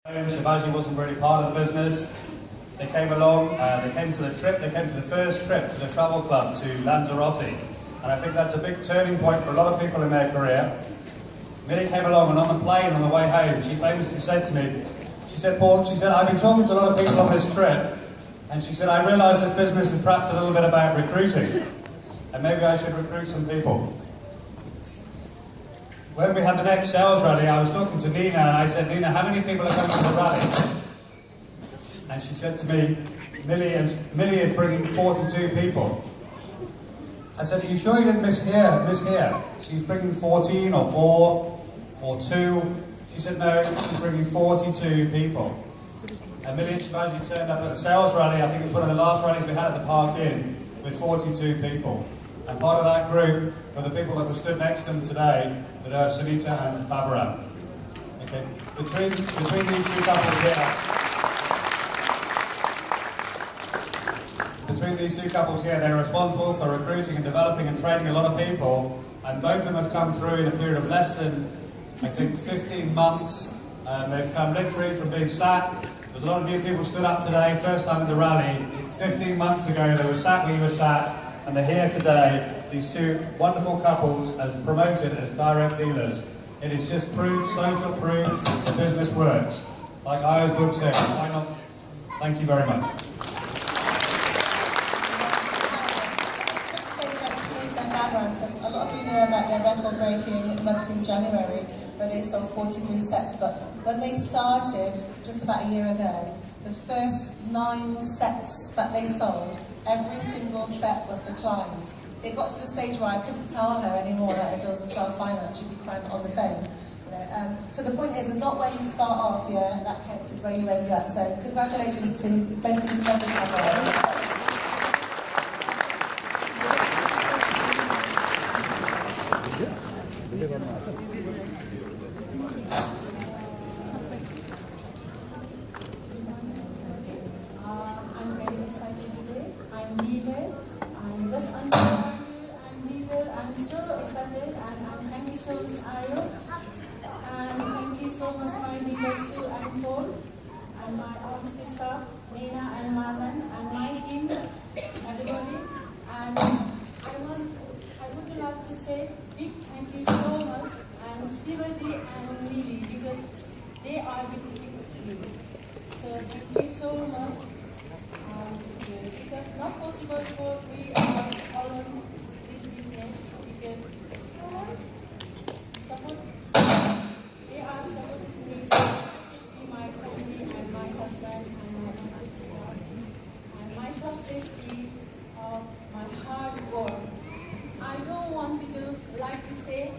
Shivaji wasn't really part of the business. They came along, they came to the first trip to the travel club to Lanzarote. And I think that's a big turning point for a lot of people in their career. Millie came along, and on the plane on the way home, she famously said to me, she said, Paul, she said, I've been talking to a lot of people on this trip, and she said, I realise this business is perhaps a little bit about recruiting, and maybe I should recruit some people. When we had the next sales rally, I was talking to Nina, and I said, Nina, how many people are coming to the rally? And she said to me, Millie is bringing 42 people. I said, are you sure you didn't miss here? She's bringing 14 or 4 or 2. She said, no, she's bringing 42 people. And Millie and Shivaji turned up at the sales rally. I think it was one of the last rallies we had at the Park Inn, with 42 people. And part of that group were the people that were stood next to them today, that are Sunita and Barbara. Okay, between these two couples here, they're responsible for recruiting and developing and training a lot of people, and both of them have come through in a period of less than, I think, 15 months. They've come literally from being sat. There's a lot of new people stood up today, first time at the rally. 15 months ago, they were sat where you were sat, and they're here today, these two wonderful couples, as promoted as direct dealers. It is just proof, social proof, the business works. Like Io's book said, why not? Thank you very much. Because a lot of you know about their record-breaking month in January, where they sold 43 sets, but when they started, just about a year ago, the first 9 sets that they sold, every single set was declined. It got to the stage where I couldn't tell her anymore that it deals with finance, she'd be crying on the phone. So the point is, it's not where you start off, yeah, that counts, is where you end up. So congratulations to both these lovely couples. I'm very excited today. I'm leader. I'm just under 1 year. I'm leader. I'm so excited, and thank you so much, Ayo, and thank you so much, my leader Sue and Paul, and my office staff Nina and Marlon, and my team, everybody. And I would like to say big thank you so much, and Shivaji and Lily, because they are the leader. So thank you so much. Because not possible for we all on this business, because support, they are supporting me, be my family and my husband and my sister. And my success is my hard work. I don't want to do like this day,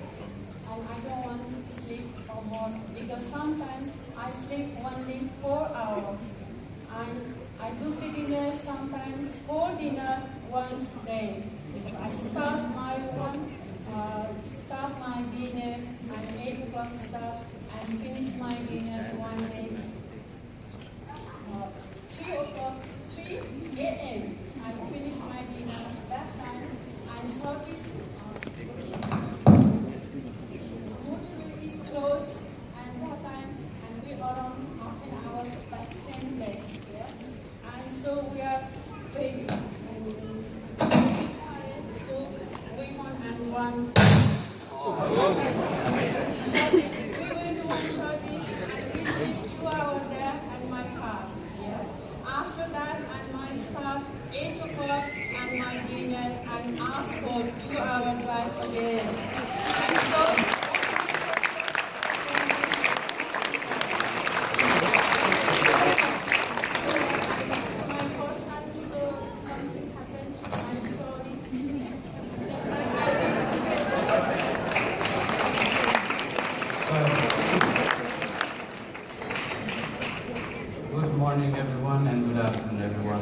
and I don't want to sleep or more, because sometimes I sleep only 4 hours. And I book the dinner sometimes 4 dinner one day. I start my dinner at 8 o'clock start and finish my dinner one day 3 a.m. I finish my dinner at that time, and service motorway is closed and that time, and we are on half an hour at the same place. Yeah? And so we are ready. So we want and one service. We went to one service, and we stayed 2 hours there and my car. Yeah. After that, and my staff 8 o'clock and my dinner, and asked for 2 hour drive again. And so good morning, everyone, and good afternoon, everyone.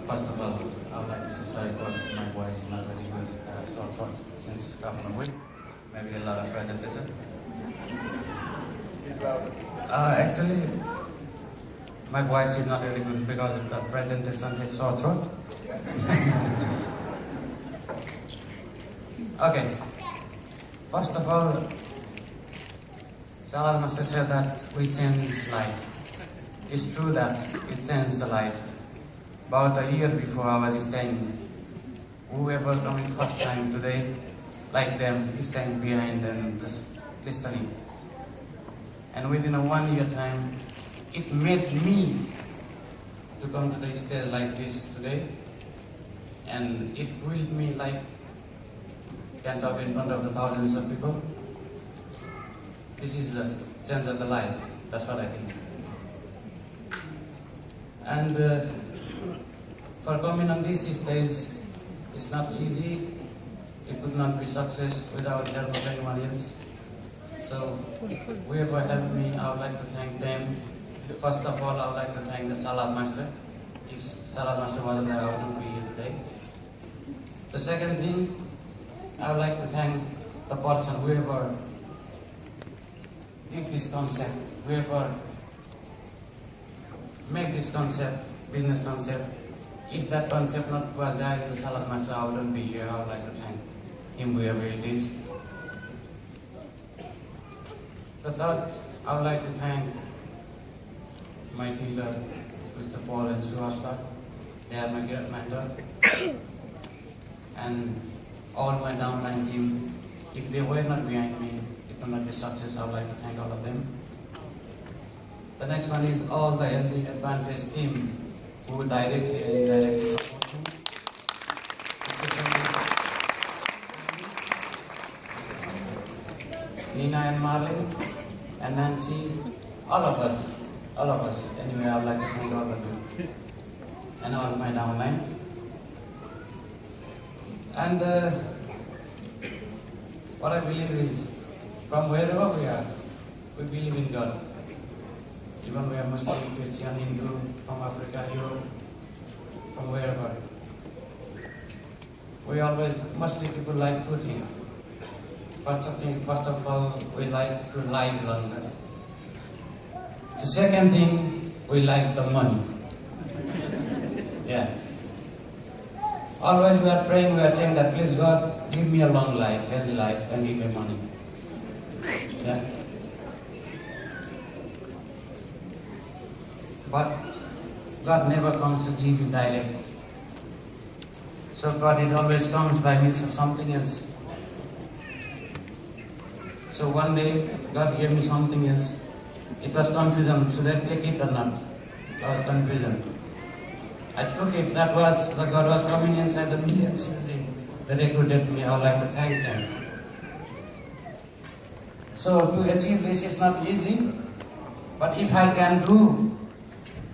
First of all, I would like to say sorry because my voice is not very good. So far, since a couple of weeks, maybe a lot of presentation. Actually, my voice is not really good because of the presentation is sore throat. Okay. First of all, Saladmaster said that we change life. It's true that it changed the life. About a year before I was staying, whoever coming first time today, like them, staying behind and just listening. And within a 1 year time, it made me to come to the stage like this today. And it built me like, can talk in front of the thousands of people. This is the change of the life. That's what I think. And for coming on this stage, it's not easy. It could not be success without the help of anyone else. So whoever helped me, I would like to thank them. First of all, I would like to thank the Saladmaster. If Saladmaster wasn't there, I wouldn't be here today. The second thing, I would like to thank the person, whoever did this concept, whoever make this concept, business concept. If that concept not was there in the Saladmaster, I wouldn't be here. I would like to thank him, whoever it is. The third, I would like to thank my dealer, Mr. Paul and Suhasla. They are my great mentor. And all my downline team, if they were not behind me, it would not be success. I would like to thank all of them. The next one is all the healthy advantage team who directly and indirectly support me. Nina and Marlene and Nancy, all of us. Anyway, I would like to thank all of you and all my downline. And what I believe is, from wherever we are, we believe in God. Even we are Muslim, Christian, Hindu, from Africa, Europe, from wherever. We always, mostly people like two things. First of all, we like to live longer. The second thing, we like the money. Yeah. Always we are praying, we are saying that, please God, give me a long life, healthy life, and give me money. Yeah. But God never comes to give you direct. So God is always comes by means of something else. So one day, God gave me something else. It was confusion, should I take it or not? I was confusion. I took it, that was, the God was coming inside the millions that recruited me. I would like to thank them. So to achieve this is not easy, but if I can do,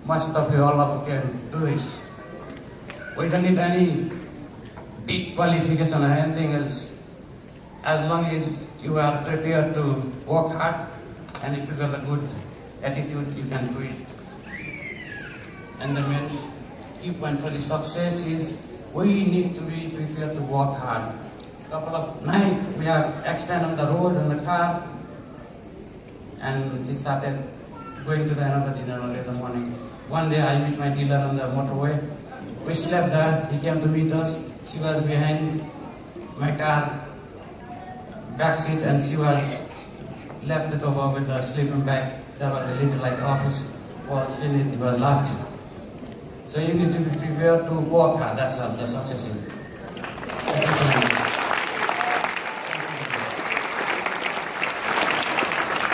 most of you, all of you can do this. We don't need any big qualification or anything else. As long as you are prepared to work hard, and if you have a good attitude, you can do it. And the main key point for the success is we need to be prepared to work hard. Couple of nights we have accident on the road on the car, and we started going to the another dinner early in the morning. One day I met my dealer on the motorway. We slept there. He came to meet us. She was behind my car back seat, and she was left it over with the sleeping bag. There was a little like office was in it. It was left. So you need to be prepared to work hard. That's all the success is.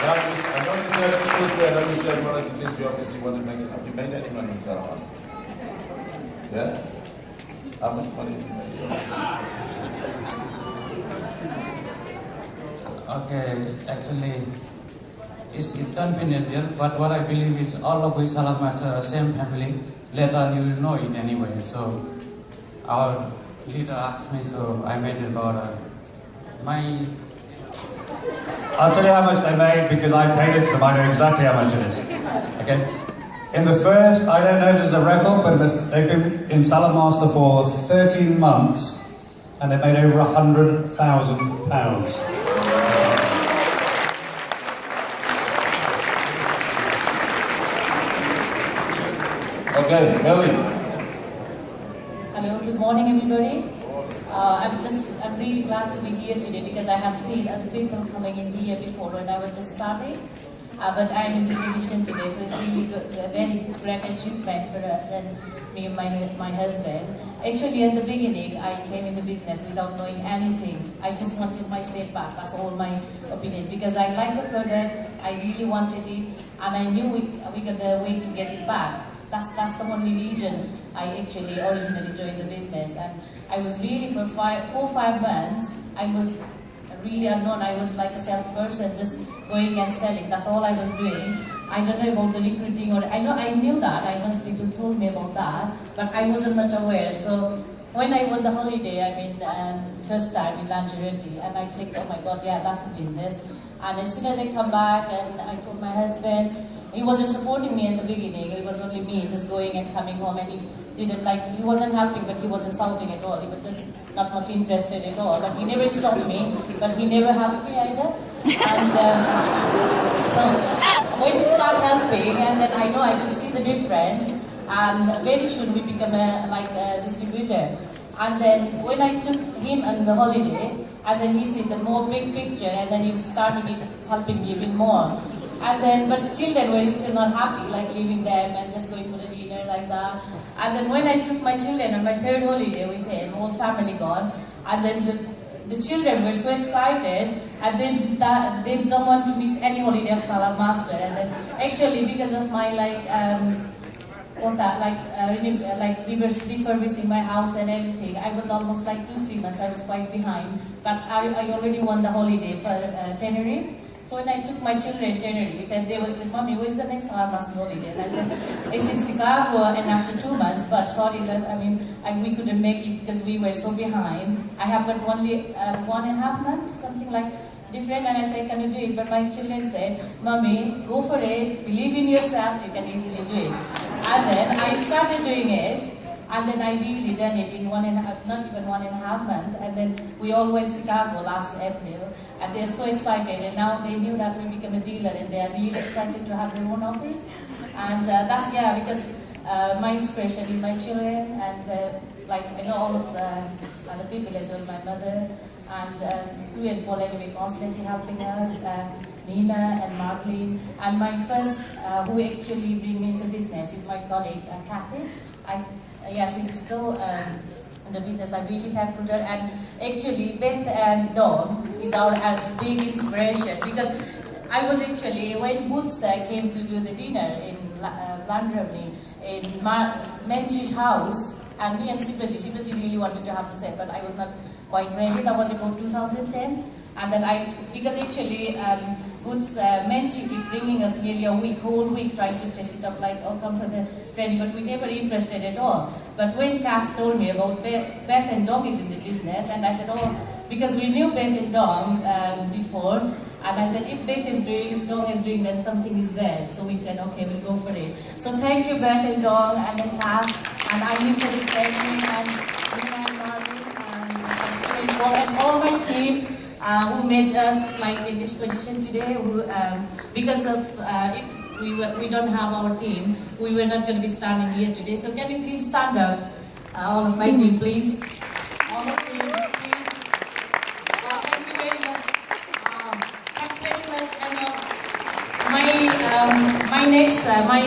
I know you said it's good. I know you said one of the things you obviously want to make. Have you made any money in Saladmaster? Yeah? How much money have you made? Okay, actually, it's confidential, but what I believe is all of we Saladmaster are same family. Later you will know it anyway. So our leader asked me, so I made it about my. I'll tell you how much they made because I paid it to them. I know exactly how much it is. Okay. In the first, I don't know if there's a record, but they've been in Saladmaster for 13 months, and they made over £100,000. Okay, Millie. Hello, good morning everybody. I'm really glad to be here today because I have seen other people coming in here before when I was just starting. But I'm in this position today, so it's really good, a very great achievement for us and me and my husband. Actually, at the beginning, I came in the business without knowing anything. I just wanted my set back. That's all my opinion. Because I liked the product, I really wanted it, and I knew we got the way to get it back. That's the only reason I actually originally joined the business. And I was really for 4 or 5 months. I was really unknown. I was like a salesperson, just going and selling. That's all I was doing. I don't know about the recruiting, or I knew that. I know people told me about that, but I wasn't much aware. So when I won the holiday, first time in lingerie, and I clicked, oh my God, yeah, that's the business. And as soon as I come back, and I told my husband, he wasn't supporting me in the beginning. It was only me just going and coming home, and he wasn't helping, but he wasn't shouting at all. He was just not much interested at all. But he never stopped me, but he never helped me either. And so when we start helping, and then I know I could see the difference, and very soon we become a distributor. And then when I took him on the holiday, and then he see the more big picture, and then he was helping me even more. And then, but children were still not happy, like leaving them and just going for the dinner like that. And then when I took my children on my 3rd holiday with him, whole family gone, and then the children were so excited, and they don't want to miss any holiday of Saladmaster. And then actually because of my refurbishing my house and everything, I was almost like 2-3 months, I was quite behind. But I already won the holiday for Tenerife. So when I took my children to Tenerife, and they were saying, Mommy, where's the next Saladmaster holiday? And I said, it's in Chicago, and after 2 months, but sorry, we couldn't make it because we were so behind. I have got only 1.5 months, something like different, and I said, can you do it? But my children said, Mommy, go for it, believe in yourself, you can easily do it. And then I started doing it, and then I really done it in not even 1.5 months, and then we all went to Chicago last April, and they're so excited, and now they knew that we became a dealer, and they are really excited to have their own office. And because my inspiration is my children, and I know all of the other people as well, my mother, and Sue and Paul anyway constantly helping us, Nina and Marlene, and my first, who actually bring me into business is my colleague, Kathy. Yes, he's still in the business. I'm really thankful to her. And actually, Beth and Dawn is our big inspiration, because I was actually, when Boots came to do the dinner in London, in Menchi's house, and me and Sibaji really wanted to have the set, but I was not quite ready. That was about 2010. And then because actually, Boots Menchi keep bringing us nearly a whole week, trying to chase it up, like, oh, come for the training, but we never interested at all. But when Kath told me about Beth and Dong is in the business, and I said, oh, because we knew Beth and Dong before, and I said, if Beth is doing, Dong is doing, then something is there. So we said, okay, we'll go for it. So thank you, Beth and Dong, and then Kath, and I knew for the training, and Nina and Martin, and all my team, who made us in this position today. Because of if we don't have our team, we were not going to be standing here today. So can you please stand up, all of my team, please. All of you, please. Thank you very much. Thanks very much. And my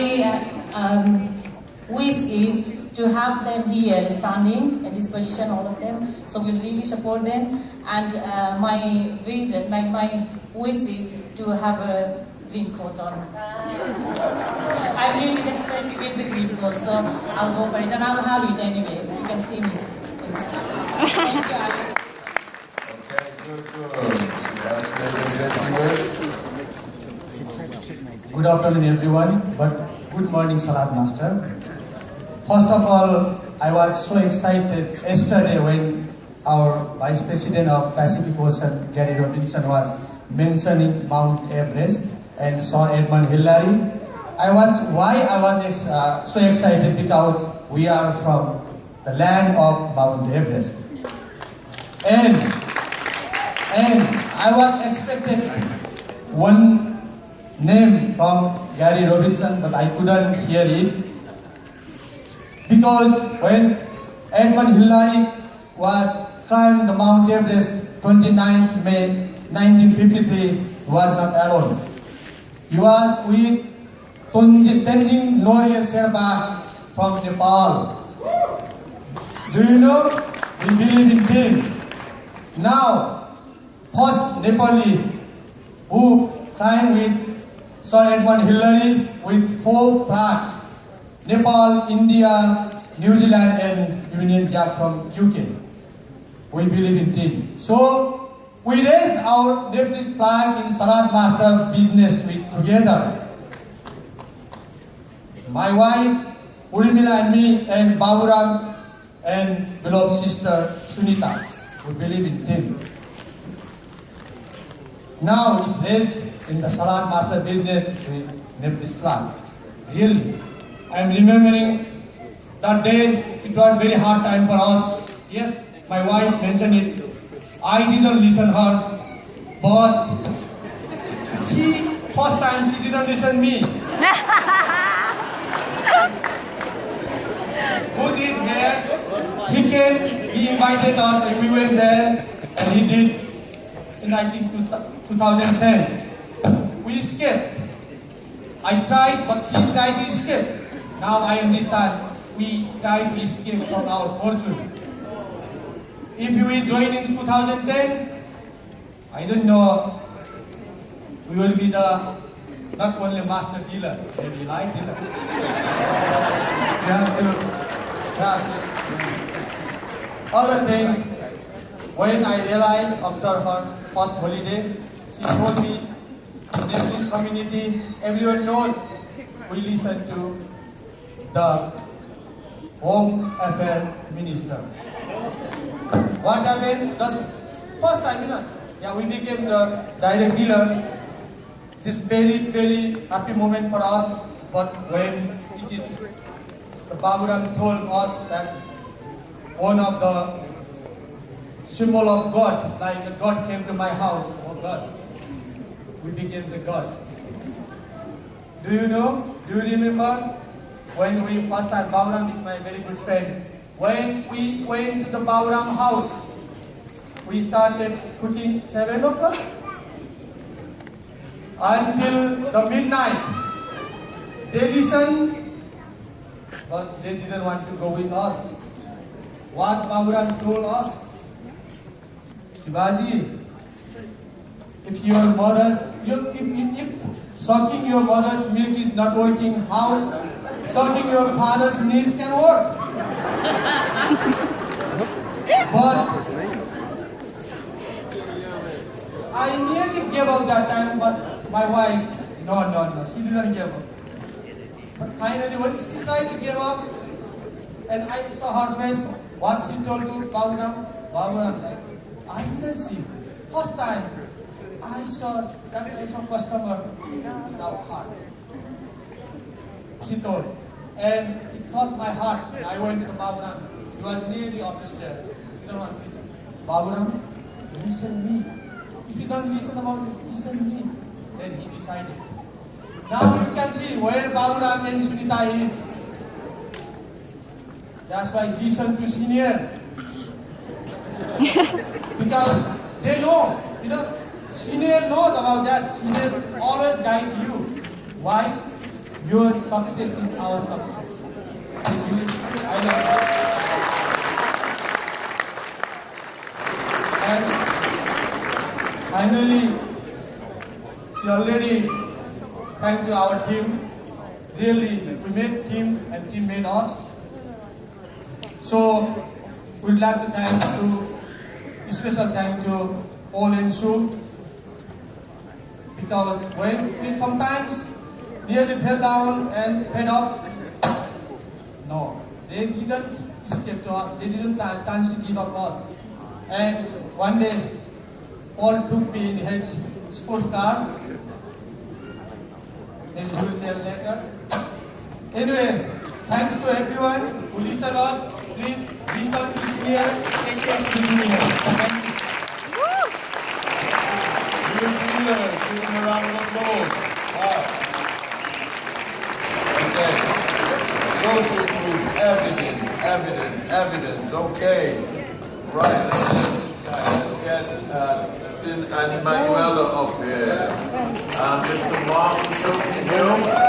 wish is to have them here standing in this position, all of them. So we'll really support them. And my vision, my wish is to have a green coat on. I'm really desperate to get the green coat, so I'll go for it. And I'll have it anyway. You can see me. Thank you, Ali. Okay, good. Good afternoon, everyone, but good morning, Saladmaster. First of all, I was so excited yesterday when our Vice President of Pacific Ocean, Gary Robinson, was mentioning Mount Everest and saw Edmund Hillary. Why I was so excited, because we are from the land of Mount Everest. And I was expecting one name from Gary Robinson, but I couldn't hear it. Because when Edmund Hillary was climbed the Mount Everest 29th May 1953 was not alone. He was with Tenzing Norgay Sherpa from Nepal. Do you know? We believe in him. Now, first Nepali who climbed with Sir Edmund Hillary with 4 flags: Nepal, India, New Zealand, and Union Jack from UK. We believe in him. So, we raised our Nepalese flag in Saladmaster business together. My wife, Urmila, and me, and Baburam, and beloved sister Sunita. We believe in him. Now it is in the Saladmaster business with Nepalese flag. Really, I am remembering that day. It was very hard time for us. Yes, my wife mentioned it. I didn't listen her, but first time she didn't listen me. Good is here. He came, he invited us, and we went there, and he did in I think 2010. We escaped. I tried, but she tried to escape. Now I understand. We tried to escape from our fortune. If we join in 2010, I don't know, we will be the not only master dealer, maybe light dealer. We have to. Other thing, when I realized after her first holiday, she told me, in this community, everyone knows we listen to the Home Affairs Minister. What happened? Just first time, we became the direct dealer. It is very, very happy moment for us. But when it is, the Baburam told us that one of the symbol of God, like a God came to my house, oh God, we became the God. Do you know? Do you remember when we first time, Baburam is my very good friend. When we went to the Baburam house, we started cooking 7 o'clock until the midnight. They listened, but they didn't want to go with us. What Baburam told us, Shivaji, if sucking your mother's milk is not working, how sucking your father's knees can work? But I nearly gave up that time, but my wife, no, she didn't give up. But finally, when she tried to give up, and I saw her face, what she told to Baburam, like, I didn't see. First time, I saw that kind of customer without heart. She told, and it touched my heart. I went to the Baburam. He was near the office chair. You don't want to listen. Baburam, listen me. If you don't listen about it, listen me. Then he decided. Now you can see where Baburam and Sunita is. That's why listen to senior. Because they know, senior knows about that. Senior always guide you. Why? Your success is our success. I know. And finally, she already thanked to our team. Really, we made team and team made us. So, we'd like to special thank to Paul and Sue. Because when we sometimes nearly fell down and fed up, no, they didn't escape to us. They didn't chance to give up us. And one day, Paul took me in his sports car. Then he will tell later. Anyway, thanks to everyone who listened us. Please listen to senior. Take care of the junior. Thank you. New dealers, give them a round of applause. Okay. Social proof, evidence. Okay. Right, let's get Tin and Emanuela up here. And Mr. Mark Sophie Joe.